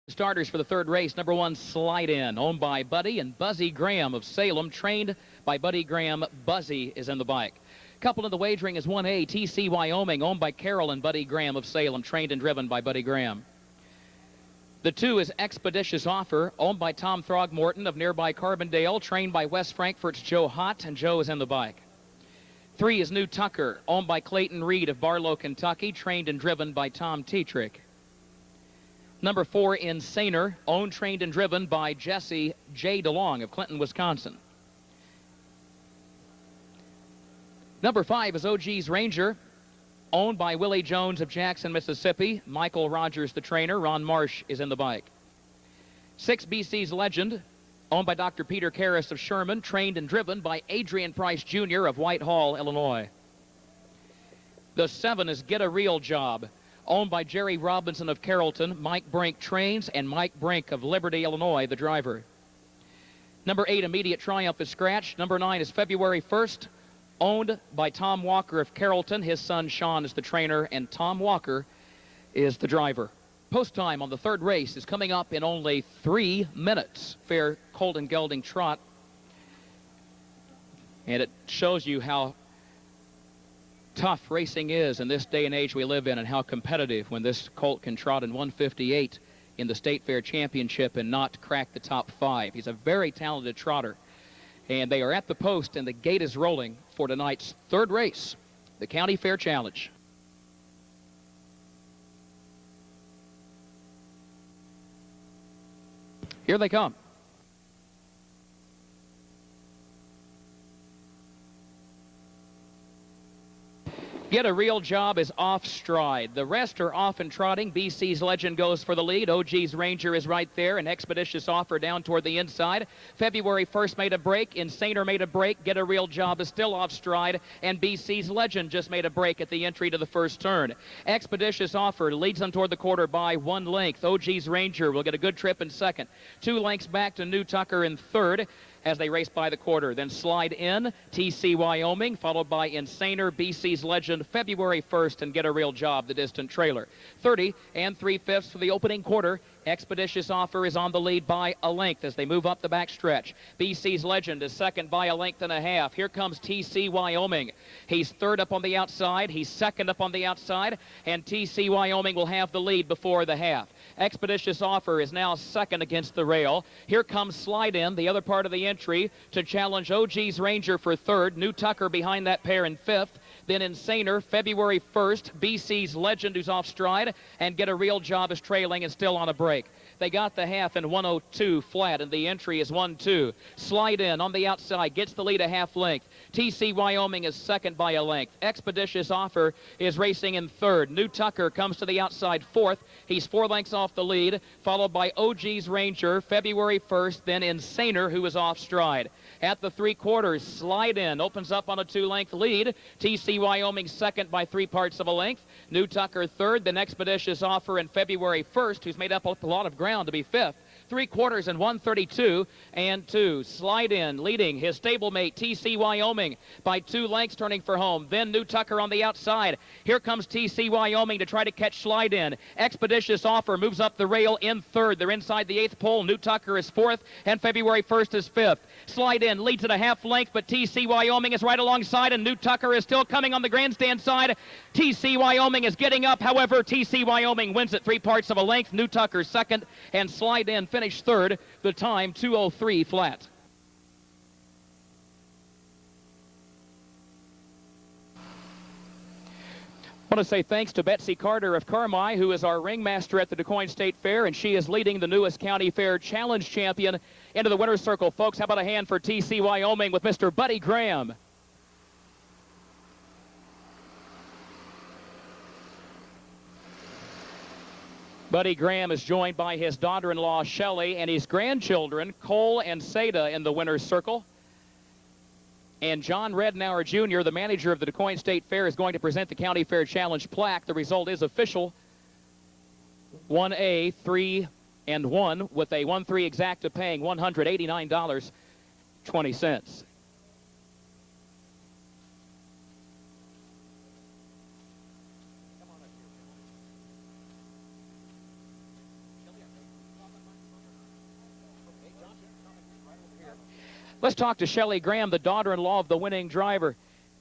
Starters for the third race. Number 1, Slide In, owned by Buddy and Buzzy Graham of Salem, trained by Buddy Graham. Buzzy is in the bike. Coupled in the wagering is 1A, TC Wyoming, owned by Carol and Buddy Graham of Salem, trained and driven by Buddy Graham. The 2 is Expeditious Offer, owned by Tom Throgmorton of nearby Carbondale, trained by West Frankfort's Joe Hott, and Joe is in the bike. 3 is New Tucker, owned by Clayton Reed of Barlow, Kentucky, trained and driven by Tom Tetrick. Number 4, Insaner, owned, trained, and driven by Jesse J. DeLong of Clinton, Wisconsin. Number 5 is OG's Ranger, owned by Willie Jones of Jackson, Mississippi. Michael Rogers, the trainer. Ron Marsh is in the bike. 6, BC's Legend, owned by Dr. Peter Karras of Sherman, trained and driven by Adrian Price Jr. of Whitehall, Illinois. The 7 is Get a Real Job, owned by Jerry Robinson of Carrollton. Mike Brink trains, and Mike Brink of Liberty, Illinois, the driver. Number 8, Immediate Triumph is scratched. Number 9 is February 1st, owned by Tom Walker of Carrollton. His son Sean is the trainer, and Tom Walker is the driver. Post time on the third race is coming up in only 3 minutes. Fair Colton Gelding Trot. And it shows you how tough racing is in this day and age we live in, and how competitive when this colt can trot in 158 in the State Fair Championship and not crack the top 5. He's a very talented trotter. And they are at the post, and the gate is rolling for tonight's third race, the County Fair Challenge. Here they come. Get a Real Job is off stride. The rest are off and trotting. BC's Legend goes for the lead. OG's Ranger is right there. An Expeditious Offer down toward the inside. February 1st made a break. Insaner made a break. Get a Real Job is still off stride. And BC's Legend just made a break at the entry to the first turn. Expeditious Offer leads them toward the quarter by 1 length. OG's Ranger will get a good trip in second. 2 lengths back to New Tucker in third as they race by the quarter. Then Slide In, TC Wyoming, followed by Insaner, BC's Legend, February 1st, and Get a Real Job, the distant trailer. 30 3/5 for the opening quarter. Expeditious Offer is on the lead by a length as they move up the back stretch. BC's Legend is second by a length and a half. Here comes TC Wyoming. He's third up on the outside. He's second up on the outside. And TC Wyoming will have the lead before the half. Expeditious Offer is now second against the rail. Here comes Slide In, the other part of the entry, to challenge OG's Ranger for third. New Tucker behind that pair in fifth. Then Insaner, February 1st, BC's Legend, who's off stride, and Get a Real Job is trailing and still on a break. They got the half in 1:02 flat, and the entry is 1-2. Slide In on the outside, gets the lead a half length. TC Wyoming is second by a length. Expeditious Offer is racing in third. New Tucker comes to the outside fourth. He's 4 lengths off the lead, followed by OG's Ranger, February 1st, then Insaner, who is off stride. At the 3/4, Slide In opens up on a 2-length lead. TC Wyoming second by 3/4 of a length. New Tucker third, then Expeditious Offer and February 1st, who's made up a lot of ground to be fifth. 3/4 and 1:32 Slide In leading his stablemate TC Wyoming by 2 lengths, turning for home. Then New Tucker on the outside. Here comes TC Wyoming to try to catch Slide In. Expeditious Offer moves up the rail in third. They're inside the 8th pole. New Tucker is fourth, and February 1st is fifth. Slide In leads at a half length, but TC Wyoming is right alongside, and New Tucker is still coming on the grandstand side. TC Wyoming is getting up. However, TC Wyoming wins at 3/4 of a length. New Tucker second, and Slide In finished third. The time 2:03 flat. I want to say thanks to Betsy Carter of Carmi, who is our ringmaster at the DuQuoin State Fair, and she is leading the newest County Fair Challenge champion into the winner's circle. Folks, how about a hand for TC Wyoming with Mr. Buddy Graham? Buddy Graham is joined by his daughter-in-law, Shelley, and his grandchildren, Cole and Seda, in the winner's circle. And John Rednauer Jr., the manager of the DuQuoin State Fair, is going to present the County Fair Challenge plaque. The result is official. 1A, 3 and 1, with a 1-3 exacta paying $189.20. Let's talk to Shelley Graham, the daughter-in-law of the winning driver.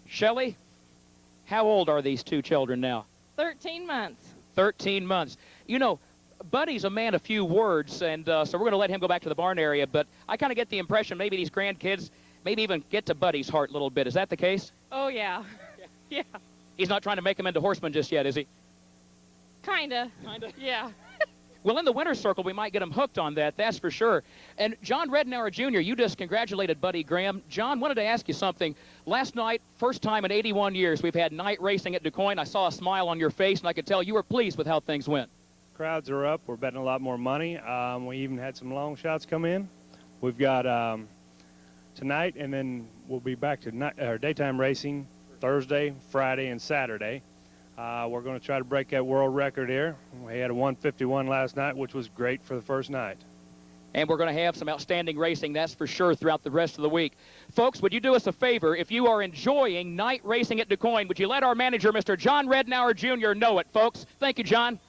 Shelley, how old are these two children now? 13 months. 13 months. You know, Buddy's a man of few words, and so we're going to let him go back to the barn area, but I kind of get the impression maybe these grandkids maybe even get to Buddy's heart a little bit. Is that the case? Oh, yeah. Yeah. He's not trying to make them into horsemen just yet, is he? Kinda. Kinda? Yeah. Well, in the winner's circle, we might get him hooked on that, that's for sure. And John Redenauer Jr., you just congratulated Buddy Graham. John, wanted to ask you something. Last night, first time in 81 years, we've had night racing at DuQuoin. I saw a smile on your face, and I could tell you were pleased with how things went. Crowds are up. We're betting a lot more money. We even had some long shots come in. We've got tonight, and then we'll be back to daytime racing Thursday, Friday, and Saturday. We're going to try to break that world record here. We had a 151 last night, which was great for the first night. And we're going to have some outstanding racing, that's for sure, throughout the rest of the week. Folks, would you do us a favor? If you are enjoying night racing at DuQuoin, would you let our manager, Mr. John Redenauer Jr., know it, folks? Thank you, John.